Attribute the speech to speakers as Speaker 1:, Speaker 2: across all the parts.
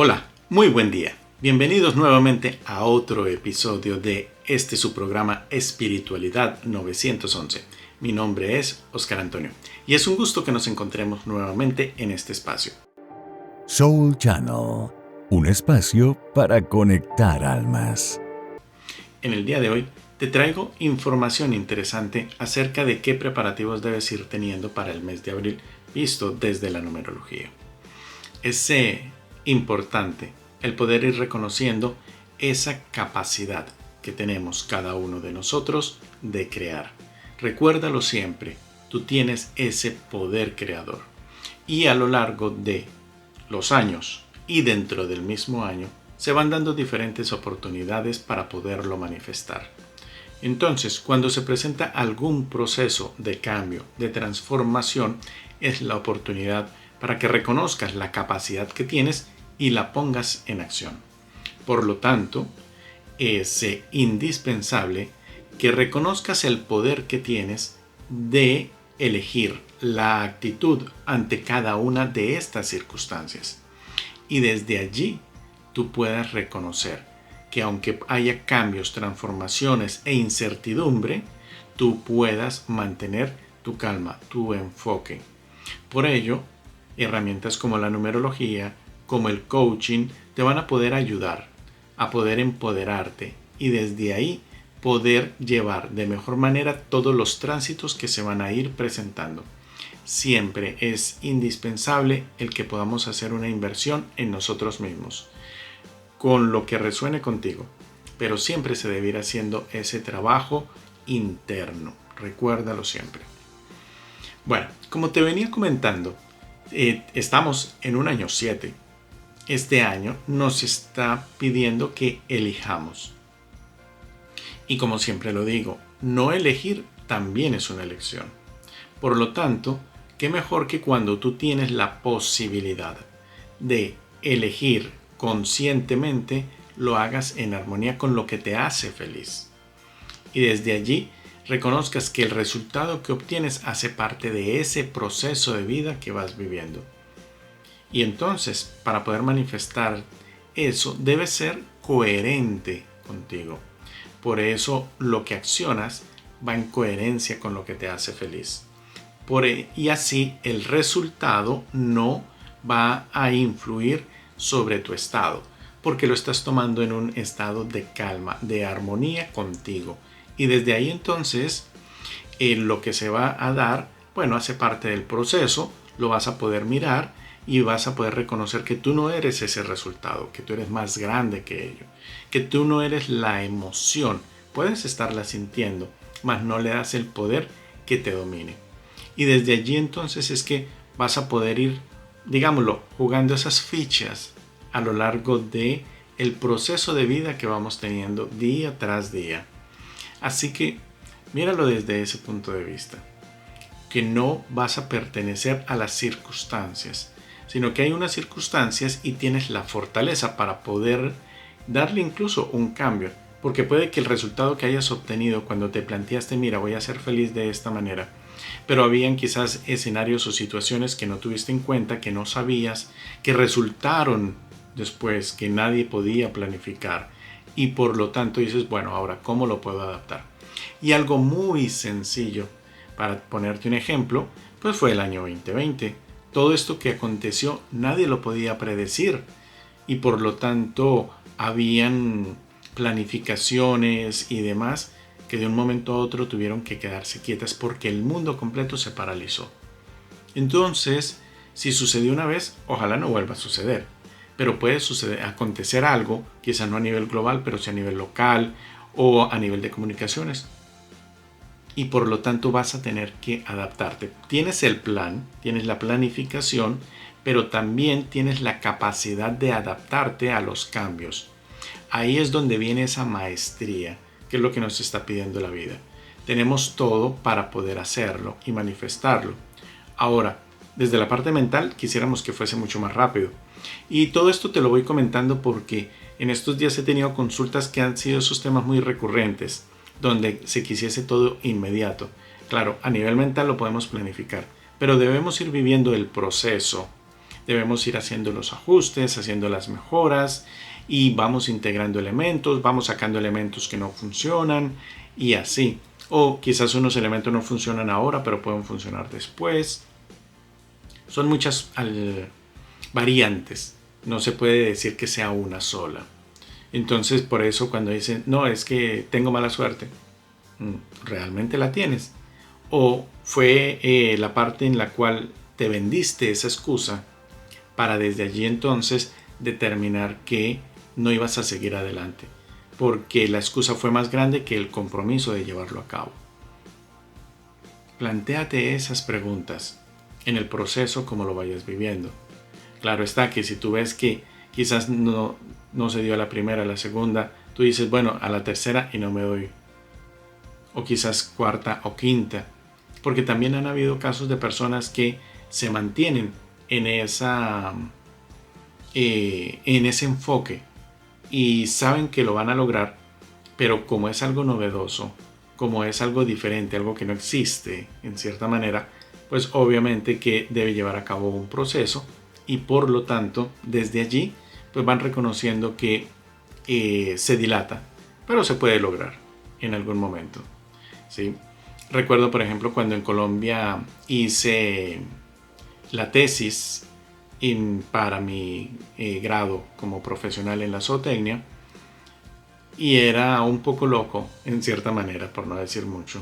Speaker 1: Hola, muy buen día. Bienvenidos nuevamente a otro episodio de su programa Espiritualidad 911. Mi nombre es Oscar Antonio y es un gusto que nos encontremos nuevamente en este espacio.
Speaker 2: Soul Channel, un espacio para conectar almas.
Speaker 1: En el día de hoy te traigo información interesante acerca de qué preparativos debes ir teniendo para el mes de abril visto desde la numerología. Es importante el poder ir reconociendo esa capacidad que tenemos cada uno de nosotros de crear. Recuérdalo siempre, tú tienes ese poder creador. Y a lo largo de los años y dentro del mismo año se van dando diferentes oportunidades para poderlo manifestar. Entonces, cuando se presenta algún proceso de cambio, de transformación, es la oportunidad para que reconozcas la capacidad que tienes y la pongas en acción. Por lo tanto, es indispensable que reconozcas el poder que tienes de elegir la actitud ante cada una de estas circunstancias. Y desde allí tú puedas reconocer que aunque haya cambios, transformaciones e incertidumbre, tú puedas mantener tu calma, tu enfoque. Por ello, herramientas como la numerología, como el coaching, te van a poder ayudar a poder empoderarte y desde ahí poder llevar de mejor manera todos los tránsitos que se van a ir presentando. Siempre es indispensable el que podamos hacer una inversión en nosotros mismos, con lo que resuene contigo, pero siempre se debe ir haciendo ese trabajo interno. Recuérdalo siempre. Bueno, como te venía comentando, estamos en un año 7. Este año nos está pidiendo que elijamos. Y como siempre lo digo, no elegir también es una elección. Por lo tanto, qué mejor que cuando tú tienes la posibilidad de elegir conscientemente, lo hagas en armonía con lo que te hace feliz. Y desde allí reconozcas que el resultado que obtienes hace parte de ese proceso de vida que vas viviendo. Y entonces, para poder manifestar eso, debes ser coherente contigo. Por eso, lo que accionas va en coherencia con lo que te hace feliz. Y así, el resultado no va a influir sobre tu estado, porque lo estás tomando en un estado de calma, de armonía contigo. Y desde ahí, entonces, lo que se va a dar, bueno, hace parte del proceso, lo vas a poder mirar y vas a poder reconocer que tú no eres ese resultado, que tú eres más grande que ello, que tú no eres la emoción. Puedes estarla sintiendo, mas no le das el poder que te domine. Y desde allí entonces es que vas a poder ir, digámoslo, jugando esas fichas a lo largo de el proceso de vida que vamos teniendo día tras día. Así que míralo desde ese punto de vista, que no vas a pertenecer a las circunstancias, sino que hay unas circunstancias y tienes la fortaleza para poder darle incluso un cambio, porque puede que el resultado que hayas obtenido cuando te planteaste, mira, voy a ser feliz de esta manera, pero habían quizás escenarios o situaciones que no tuviste en cuenta, que no sabías, que resultaron después, que nadie podía planificar, y por lo tanto dices, bueno, ahora, ¿cómo lo puedo adaptar? Y algo muy sencillo, para ponerte un ejemplo, pues fue el año 2020. Todo esto que aconteció nadie lo podía predecir y por lo tanto habían planificaciones y demás que de un momento a otro tuvieron que quedarse quietas porque el mundo completo se paralizó. Entonces, si sucedió una vez, ojalá no vuelva a suceder, pero puede acontecer algo, quizá no a nivel global, pero sí a nivel local o a nivel de comunicaciones. Y por lo tanto vas a tener que adaptarte. Tienes el plan, tienes la planificación, pero también tienes la capacidad de adaptarte a los cambios. Ahí es donde viene esa maestría, que es lo que nos está pidiendo la vida. Tenemos todo para poder hacerlo y manifestarlo. Ahora, desde la parte mental quisiéramos que fuese mucho más rápido. Y todo esto te lo voy comentando porque en estos días he tenido consultas que han sido esos temas muy recurrentes, donde se quisiese todo inmediato. Claro, a nivel mental lo podemos planificar, pero debemos ir viviendo el proceso debemos ir haciendo los ajustes, haciendo las mejoras y vamos integrando elementos, vamos sacando elementos que no funcionan y así. O quizás unos elementos no funcionan ahora, pero pueden funcionar después. Son muchas variantes. No se puede decir que sea una sola. Entonces, por eso cuando dicen, no, es que tengo mala suerte, ¿realmente la tienes? ¿O fue la parte en la cual te vendiste esa excusa para desde allí entonces determinar que no ibas a seguir adelante? Porque la excusa fue más grande que el compromiso de llevarlo a cabo. Plantéate esas preguntas en el proceso como lo vayas viviendo. Claro está que si tú ves que quizás no se dio a la primera, a la segunda, tú dices, bueno, a la tercera y no me doy. O quizás cuarta o quinta. Porque también han habido casos de personas que se mantienen en ese enfoque y saben que lo van a lograr, pero como es algo novedoso, como es algo diferente, algo que no existe en cierta manera, pues obviamente que debe llevar a cabo un proceso y por lo tanto desde allí pues van reconociendo que se dilata, pero se puede lograr en algún momento, ¿sí? Recuerdo por ejemplo cuando en Colombia hice la tesis para mi grado como profesional en la zootecnia y era un poco loco en cierta manera, por no decir mucho,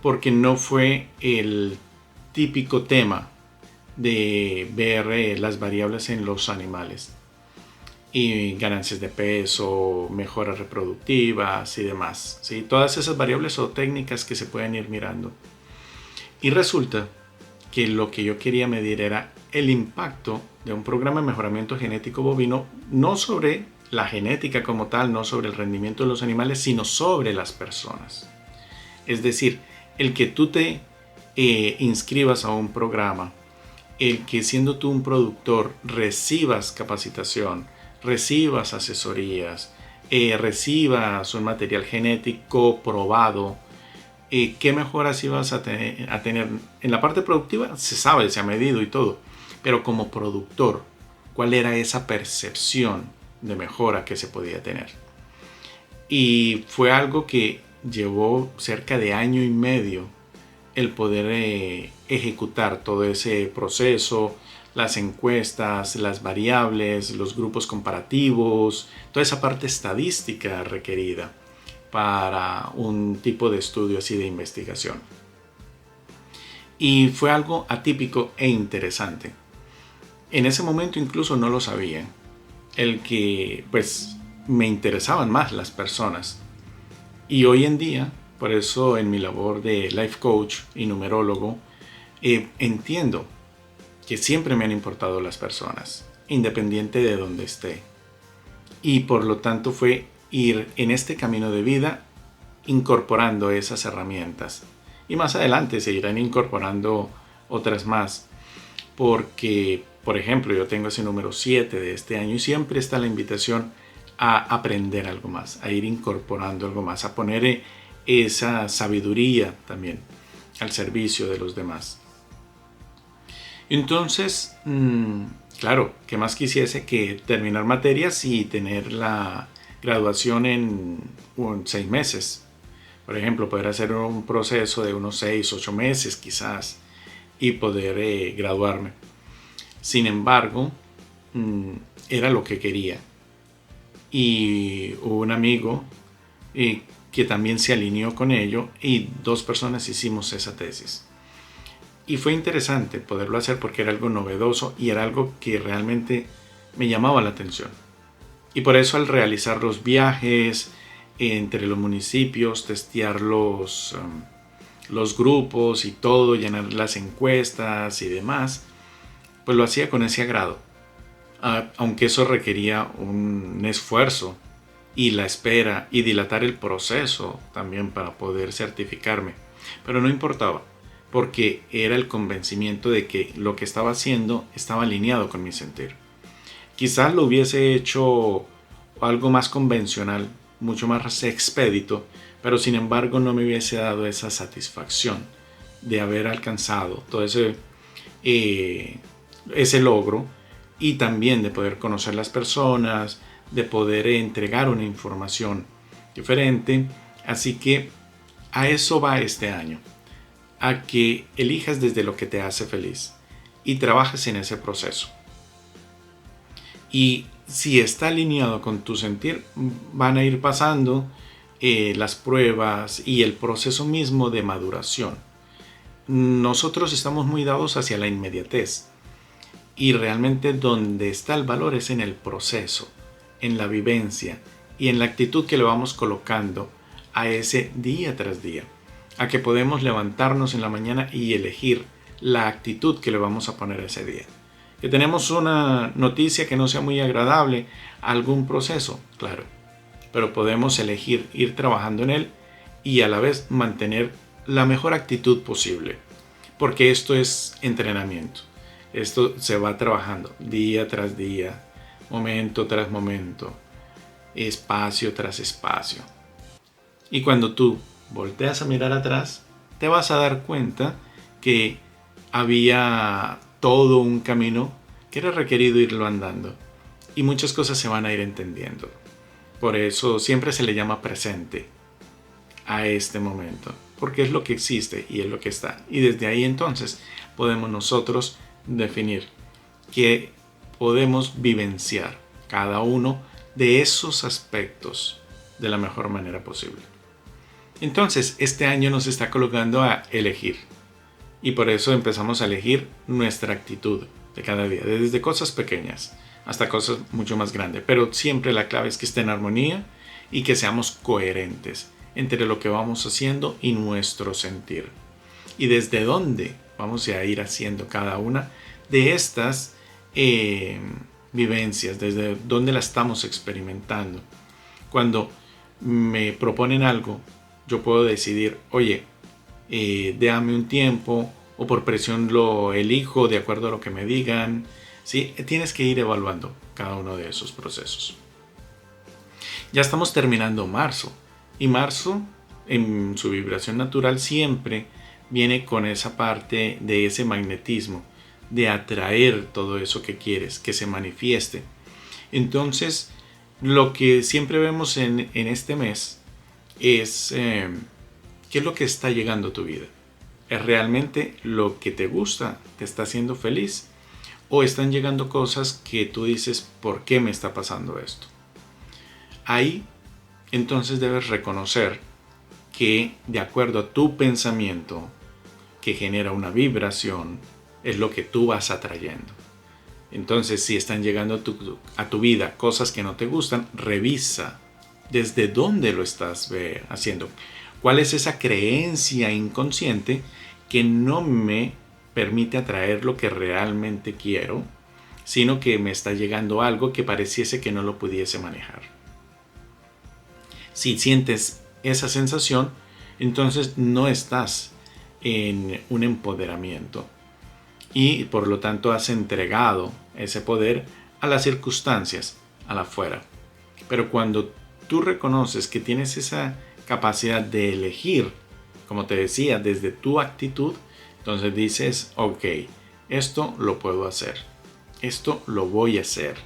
Speaker 1: porque no fue el típico tema de ver las variables en los animales y ganancias de peso, mejoras reproductivas y demás, ¿sí? Todas esas variables o técnicas que se pueden ir mirando. Y resulta que lo que yo quería medir era el impacto de un programa de mejoramiento genético bovino, no sobre la genética como tal, no sobre el rendimiento de los animales, sino sobre las personas. Es decir, el que tú te inscribas a un programa, el que siendo tú un productor recibas capacitación, recibas asesorías, recibas un material genético probado, ¿qué mejoras ibas a tener? En la parte productiva se sabe, se ha medido y todo, pero como productor, ¿cuál era esa percepción de mejora que se podía tener? Y fue algo que llevó cerca de año y medio el poder ejecutar todo ese proceso, las encuestas, las variables, los grupos comparativos, toda esa parte estadística requerida para un tipo de estudio así de investigación. Y fue algo atípico e interesante. En ese momento incluso no lo sabía. El que pues me interesaban más las personas. Y hoy en día, por eso en mi labor de life coach y numerólogo, entiendo que siempre me han importado las personas, independiente de donde esté. Y por lo tanto fue ir en este camino de vida incorporando esas herramientas. Y más adelante se irán incorporando otras más. Porque, por ejemplo, yo tengo ese número 7 de este año y siempre está la invitación a aprender algo más, a ir incorporando algo más, a poner esa sabiduría también al servicio de los demás. Entonces, claro, ¿qué más quisiese que terminar materias y tener la graduación en 6 meses? Por ejemplo, poder hacer un proceso de unos 6, 8 meses quizás y poder graduarme. Sin embargo, era lo que quería. Y hubo un amigo que también se alineó con ello y 2 personas hicimos esa tesis. Y fue interesante poderlo hacer porque era algo novedoso y era algo que realmente me llamaba la atención. Y por eso al realizar los viajes entre los municipios, testear los grupos y todo, llenar las encuestas y demás, pues lo hacía con ese agrado. Aunque eso requería un esfuerzo y la espera y dilatar el proceso también para poder certificarme. Pero no importaba, porque era el convencimiento de que lo que estaba haciendo estaba alineado con mi sentir. Quizás lo hubiese hecho algo más convencional, mucho más expedito, pero sin embargo no me hubiese dado esa satisfacción de haber alcanzado todo ese logro y también de poder conocer las personas, de poder entregar una información diferente. Así que a eso va este año, a que elijas desde lo que te hace feliz y trabajes en ese proceso. Y si está alineado con tu sentir, van a ir pasando las pruebas y el proceso mismo de maduración. Nosotros estamos muy dados hacia la inmediatez y realmente donde está el valor es en el proceso, en la vivencia y en la actitud que le vamos colocando a ese día tras día, a que podemos levantarnos en la mañana y elegir la actitud que le vamos a poner a ese día. Que tenemos una noticia que no sea muy agradable, algún proceso, claro, pero podemos elegir ir trabajando en él y a la vez mantener la mejor actitud posible, porque esto es entrenamiento. Esto se va trabajando día tras día, momento tras momento, espacio tras espacio. Y cuando tú volteas a mirar atrás, te vas a dar cuenta que había todo un camino que era requerido irlo andando y muchas cosas se van a ir entendiendo. Por eso siempre se le llama presente a este momento, porque es lo que existe y es lo que está. Y desde ahí entonces podemos nosotros definir que podemos vivenciar cada uno de esos aspectos de la mejor manera posible. Entonces, este año nos está colocando a elegir. Y por eso empezamos a elegir nuestra actitud de cada día, desde cosas pequeñas hasta cosas mucho más grandes. Pero siempre la clave es que esté en armonía y que seamos coherentes entre lo que vamos haciendo y nuestro sentir. Y desde dónde vamos a ir haciendo cada una de estas vivencias, desde dónde la estamos experimentando. Cuando me proponen algo, yo puedo decidir, oye, déjame un tiempo, o por presión lo elijo de acuerdo a lo que me digan. ¿Sí? Tienes que ir evaluando cada uno de esos procesos. Ya estamos terminando marzo, y marzo en su vibración natural siempre viene con esa parte de ese magnetismo, de atraer todo eso que quieres, que se manifieste. Entonces, lo que siempre vemos en este mes es qué es lo que está llegando a tu vida. ¿Es realmente lo que te gusta, te está haciendo feliz? ¿O están llegando cosas que tú dices, ¿por qué me está pasando esto? Ahí, entonces debes reconocer que de acuerdo a tu pensamiento, que genera una vibración, es lo que tú vas atrayendo. Entonces, si están llegando a tu vida cosas que no te gustan, revisa desde dónde lo estás haciendo. ¿Cuál es esa creencia inconsciente que no me permite atraer lo que realmente quiero, sino que me está llegando algo que pareciese que no lo pudiese manejar? Si sientes esa sensación, entonces no estás en un empoderamiento y por lo tanto has entregado ese poder a las circunstancias, a la afuera. Pero cuando tú reconoces que tienes esa capacidad de elegir, como te decía, desde tu actitud, entonces dices, ok, esto lo puedo hacer, esto lo voy a hacer,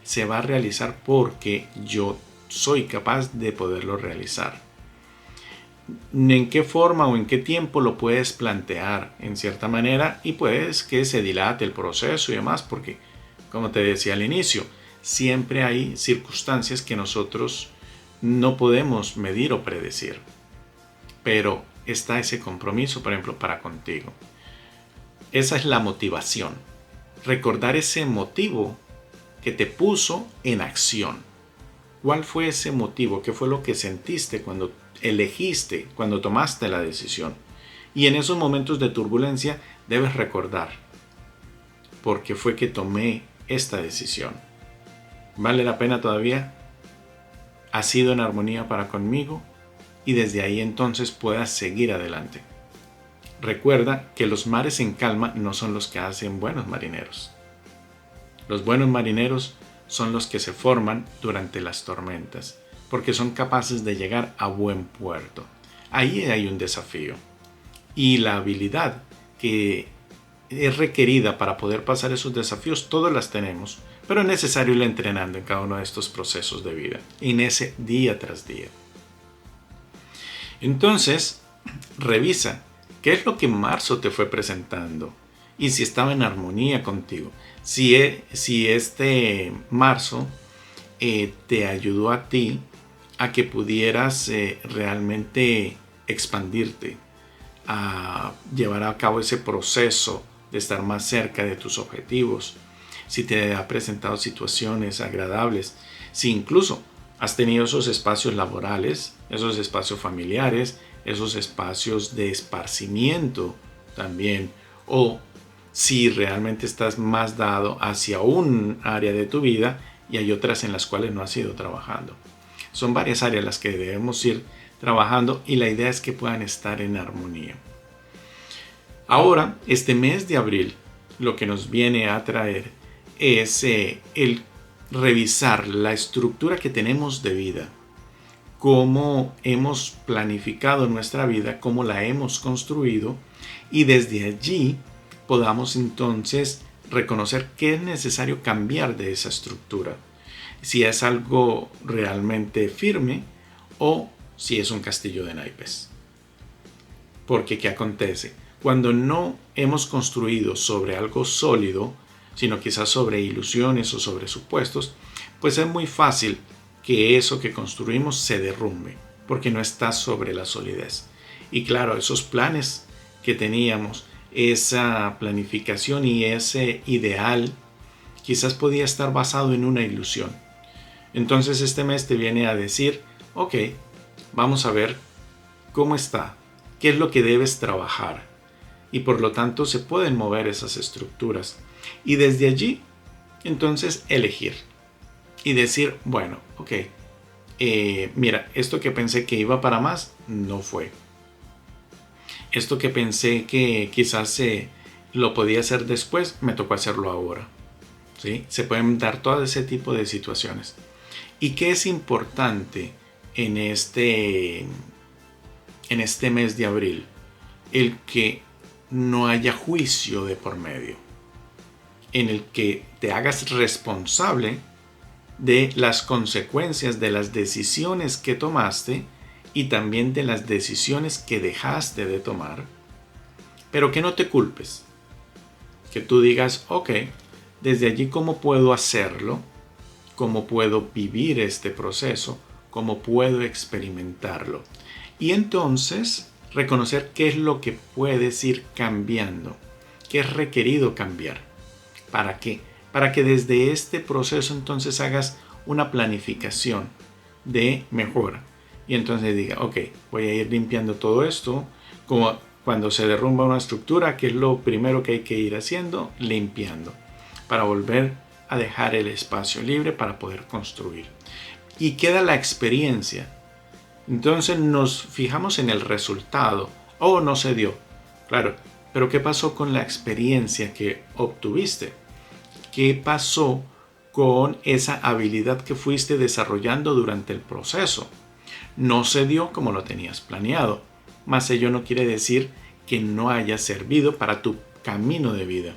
Speaker 1: se va a realizar porque yo soy capaz de poderlo realizar. ¿En qué forma o en qué tiempo lo puedes plantear en cierta manera? Y puedes que se dilate el proceso y demás, porque como te decía al inicio, siempre hay circunstancias que nosotros no podemos medir o predecir. Pero está ese compromiso, por ejemplo, para contigo. Esa es la motivación. Recordar ese motivo que te puso en acción. ¿Cuál fue ese motivo? ¿Qué fue lo que sentiste cuando elegiste, cuando tomaste la decisión? Y en esos momentos de turbulencia debes recordar por qué fue que tomé esta decisión. ¿Vale la pena todavía? ¿Ha sido en armonía para conmigo? Y desde ahí entonces puedas seguir adelante. Recuerda que los mares en calma no son los que hacen buenos marineros. Los buenos marineros son los que se forman durante las tormentas, porque son capaces de llegar a buen puerto. Ahí hay un desafío. Y la habilidad que es requerida para poder pasar esos desafíos, todos las tenemos, pero es necesario ir entrenando en cada uno de estos procesos de vida, en ese día tras día. Entonces, revisa qué es lo que marzo te fue presentando y si estaba en armonía contigo. Si este marzo te ayudó a ti a que pudieras realmente expandirte, a llevar a cabo ese proceso de estar más cerca de tus objetivos, si te ha presentado situaciones agradables, si incluso has tenido esos espacios laborales, esos espacios familiares, esos espacios de esparcimiento también, o si realmente estás más dado hacia un área de tu vida y hay otras en las cuales no has ido trabajando. Son varias áreas las que debemos ir trabajando y la idea es que puedan estar en armonía. Ahora, este mes de abril, lo que nos viene a traer es el revisar la estructura que tenemos de vida, cómo hemos planificado nuestra vida, cómo la hemos construido y desde allí podamos entonces reconocer qué es necesario cambiar de esa estructura. Si es algo realmente firme o si es un castillo de naipes. Porque ¿qué acontece? Cuando no hemos construido sobre algo sólido, sino quizás sobre ilusiones o sobre supuestos, pues es muy fácil que eso que construimos se derrumbe, porque no está sobre la solidez. Y claro, esos planes que teníamos, esa planificación y ese ideal, quizás podía estar basado en una ilusión. Entonces este mes te viene a decir, ok, vamos a ver cómo está, qué es lo que debes trabajar. Y por lo tanto se pueden mover esas estructuras. Y desde allí, entonces elegir. Y decir, bueno, ok, mira, esto que pensé que iba para más, no fue. Esto que pensé que quizás lo podía hacer después, me tocó hacerlo ahora. ¿Sí? Se pueden dar todo ese tipo de situaciones. ¿Y qué es importante en este mes de abril? El que no haya juicio de por medio. En el que te hagas responsable de las consecuencias de las decisiones que tomaste y también de las decisiones que dejaste de tomar, pero que no te culpes. Que tú digas, ok, desde allí cómo puedo hacerlo, cómo puedo vivir este proceso, cómo puedo experimentarlo. Y entonces reconocer qué es lo que puedes ir cambiando, qué es requerido cambiar. ¿Para qué? Para que desde este proceso entonces hagas una planificación de mejora. Y entonces diga, ok, voy a ir limpiando todo esto, como cuando se derrumba una estructura, que es lo primero que hay que ir haciendo, limpiando, para volver a dejar el espacio libre para poder construir. Y queda la experiencia. Entonces nos fijamos en el resultado. Oh, no se dio. Claro, pero ¿qué pasó con la experiencia que obtuviste? ¿Qué pasó con esa habilidad que fuiste desarrollando durante el proceso? No se dio como lo tenías planeado, mas ello no quiere decir que no haya servido para tu camino de vida,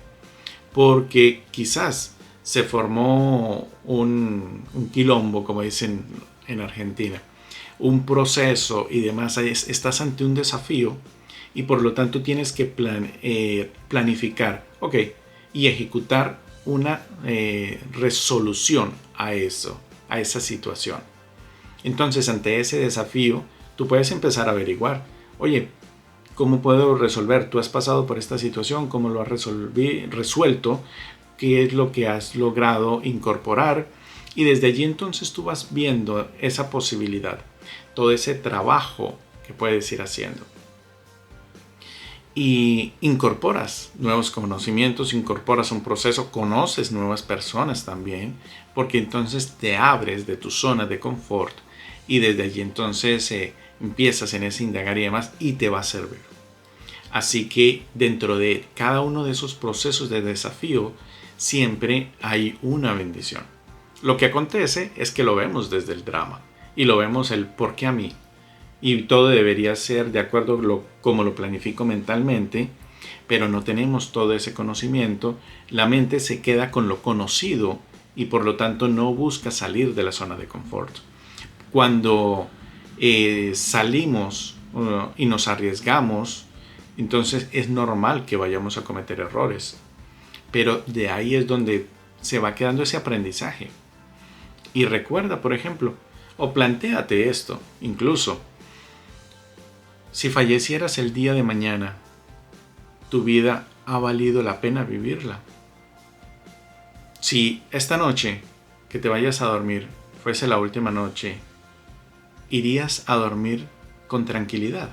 Speaker 1: porque quizás se formó un quilombo, como dicen en Argentina, un proceso y demás, estás ante un desafío y por lo tanto tienes que planificar, ok, y ejecutar una resolución a eso, a esa situación. Entonces, ante ese desafío, tú puedes empezar a averiguar, oye, ¿cómo puedo resolver? Tú has pasado por esta situación, ¿cómo lo has resuelto? ¿Qué es lo que has logrado incorporar? Y desde allí entonces tú vas viendo esa posibilidad, todo ese trabajo que puedes ir haciendo. Y incorporas nuevos conocimientos, incorporas un proceso, conoces nuevas personas también, porque entonces te abres de tu zona de confort y desde allí entonces empiezas en ese indagar y demás y te va a servir. Así que dentro de cada uno de esos procesos de desafío siempre hay una bendición. Lo que acontece es que lo vemos desde el drama y lo vemos el ¿por qué a mí? Y todo debería ser de acuerdo como lo planifico mentalmente, pero no tenemos todo ese conocimiento, la mente se queda con lo conocido y por lo tanto no busca salir de la zona de confort. Cuando salimos y nos arriesgamos, entonces es normal que vayamos a cometer errores, pero de ahí es donde se va quedando ese aprendizaje. Y recuerda, por ejemplo, o plantéate esto, incluso, si fallecieras el día de mañana, ¿tu vida ha valido la pena vivirla? Si esta noche que te vayas a dormir fuese la última noche, ¿irías a dormir con tranquilidad?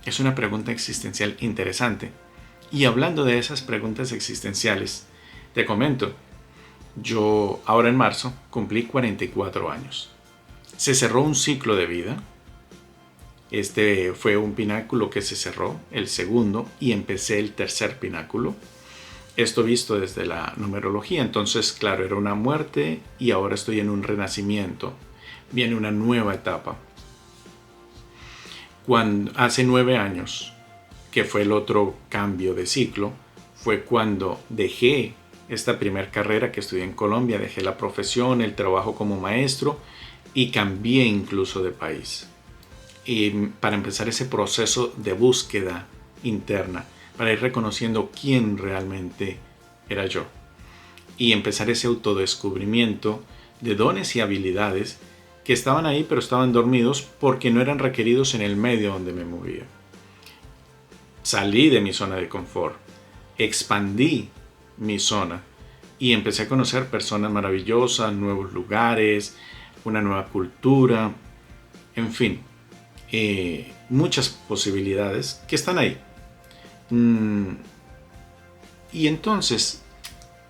Speaker 1: Es una pregunta existencial interesante. Y hablando de esas preguntas existenciales, te comento, yo ahora en marzo cumplí 44 años. Se cerró un ciclo de vida. Este fue un pináculo que se cerró, el segundo, y empecé el tercer pináculo. Esto visto desde la numerología. Entonces, claro, era una muerte y ahora estoy en un renacimiento. Viene una nueva etapa. Hace 9 años, que fue el otro cambio de ciclo, fue cuando dejé esta primera carrera que estudié en Colombia, dejé la profesión, el trabajo como maestro y cambié incluso de país. Y para empezar ese proceso de búsqueda interna, para ir reconociendo quién realmente era yo. Y empezar ese autodescubrimiento de dones y habilidades que estaban ahí pero estaban dormidos porque no eran requeridos en el medio donde me movía. Salí de mi zona de confort, expandí mi zona y empecé a conocer personas maravillosas, nuevos lugares, una nueva cultura, en fin, muchas posibilidades que están ahí. Y entonces,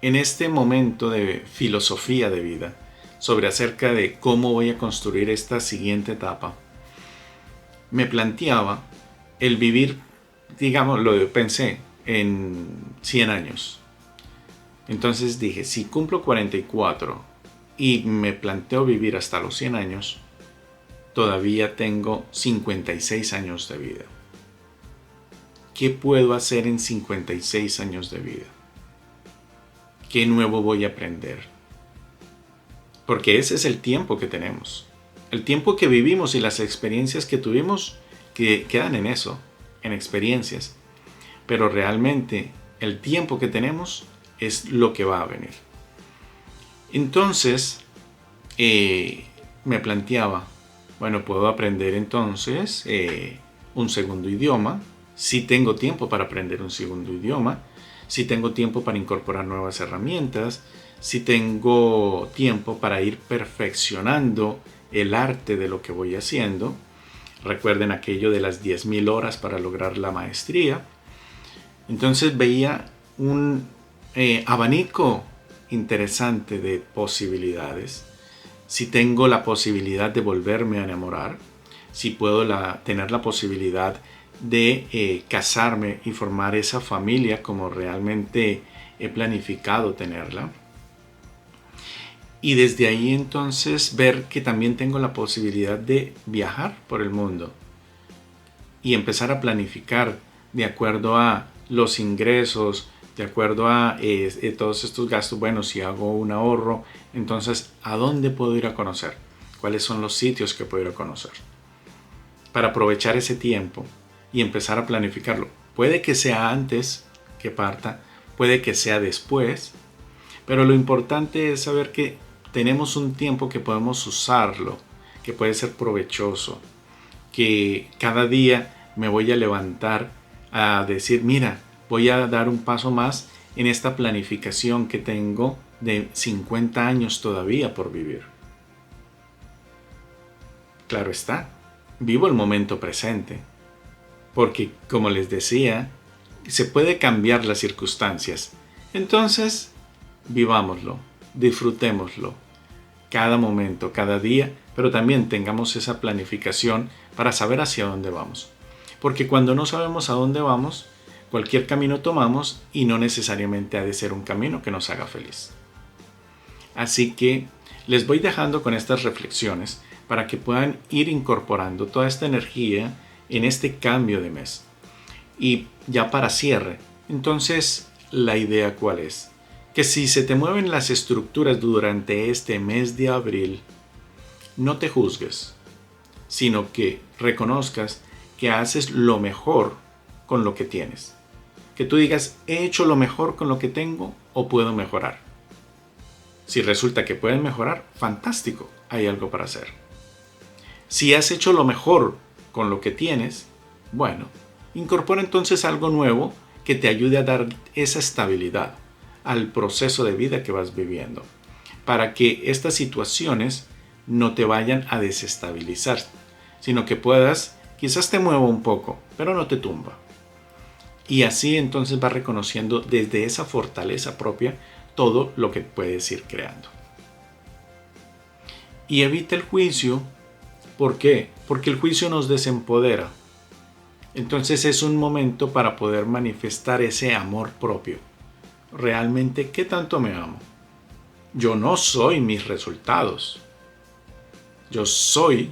Speaker 1: en este momento de filosofía de vida, sobre acerca de cómo voy a construir esta siguiente etapa, me planteaba el vivir, digamos, pensé en 100 años. Entonces dije, si cumplo 44 y me planteo vivir hasta los 100 años, todavía tengo 56 años de vida. ¿Qué puedo hacer en 56 años de vida? ¿Qué nuevo voy a aprender? Porque ese es el tiempo que tenemos. El tiempo que vivimos y las experiencias que tuvimos que quedan en eso, en experiencias. Pero realmente el tiempo que tenemos es lo que va a venir. Entonces, me planteaba, bueno, puedo aprender entonces un segundo idioma. Si tengo tiempo para aprender un segundo idioma, si tengo tiempo para incorporar nuevas herramientas, si tengo tiempo para ir perfeccionando el arte de lo que voy haciendo. Recuerden aquello de las 10.000 horas para lograr la maestría. Entonces veía un abanico interesante de posibilidades. Si tengo la posibilidad de volverme a enamorar, si puedo tener la posibilidad de casarme y formar esa familia como realmente he planificado tenerla. Y desde ahí entonces ver que también tengo la posibilidad de viajar por el mundo y empezar a planificar de acuerdo a los ingresos, de acuerdo a todos estos gastos. Bueno, si hago un ahorro, entonces ¿a dónde puedo ir a conocer? ¿Cuáles son los sitios que puedo ir a conocer? Para aprovechar ese tiempo y empezar a planificarlo. Puede que sea antes que parta, puede que sea después, pero lo importante es saber que tenemos un tiempo que podemos usarlo, que puede ser provechoso, que cada día me voy a levantar a decir, mira, voy a dar un paso más en esta planificación que tengo de 50 años todavía por vivir. Claro está, vivo el momento presente, porque como les decía, se puede cambiar las circunstancias. Entonces, vivámoslo, disfrutémoslo, cada momento, cada día, pero también tengamos esa planificación para saber hacia dónde vamos. Porque cuando no sabemos a dónde vamos, cualquier camino tomamos y no necesariamente ha de ser un camino que nos haga feliz. Así que les voy dejando con estas reflexiones para que puedan ir incorporando toda esta energía en este cambio de mes. Y ya para cierre, entonces la idea ¿cuál es? Que si se te mueven las estructuras durante este mes de abril, no te juzgues, sino que reconozcas que haces lo mejor con lo que tienes. Que tú digas, ¿he hecho lo mejor con lo que tengo o puedo mejorar? Si resulta que puedes mejorar, fantástico, hay algo para hacer. Si has hecho lo mejor con lo que tienes, bueno, incorpora entonces algo nuevo que te ayude a dar esa estabilidad al proceso de vida que vas viviendo, para que estas situaciones no te vayan a desestabilizar, sino que puedas, quizás te mueva un poco, pero no te tumba. Y así entonces vas reconociendo desde esa fortaleza propia todo lo que puedes ir creando. Y evita el juicio. ¿Por qué? Porque el juicio nos desempodera. Entonces es un momento para poder manifestar ese amor propio. Realmente, ¿qué tanto me amo? Yo no soy mis resultados. Yo soy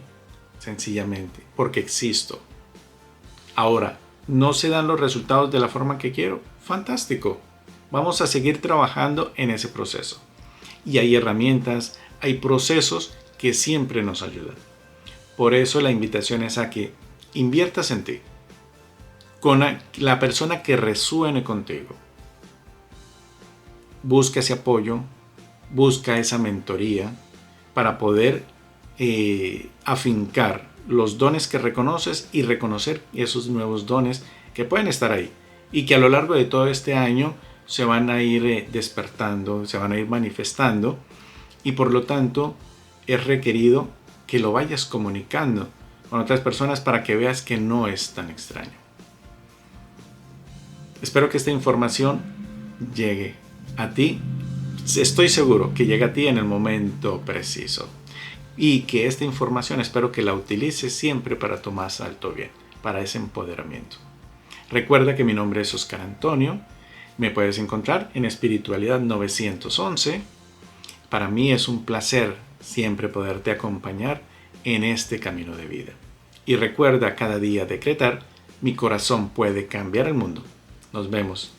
Speaker 1: sencillamente porque existo. Ahora, ¿no se dan los resultados de la forma que quiero? Fantástico. Vamos a seguir trabajando en ese proceso. Y hay herramientas, hay procesos que siempre nos ayudan. Por eso la invitación es a que inviertas en ti, con la persona que resuene contigo. Busca ese apoyo, busca esa mentoría para poder afincar los dones que reconoces y reconocer esos nuevos dones que pueden estar ahí y que a lo largo de todo este año se van a ir despertando, se van a ir manifestando y por lo tanto es requerido que lo vayas comunicando con otras personas para que veas que no es tan extraño. Espero que esta información llegue a ti. Estoy seguro que llega a ti en el momento preciso y que esta información espero que la utilices siempre para tu más alto bien, para ese empoderamiento. Recuerda que mi nombre es Oscar Antonio. Me puedes encontrar en Espiritualidad 911. Para mí es un placer siempre poderte acompañar en este camino de vida. Y recuerda cada día decretar: mi corazón puede cambiar el mundo. Nos vemos.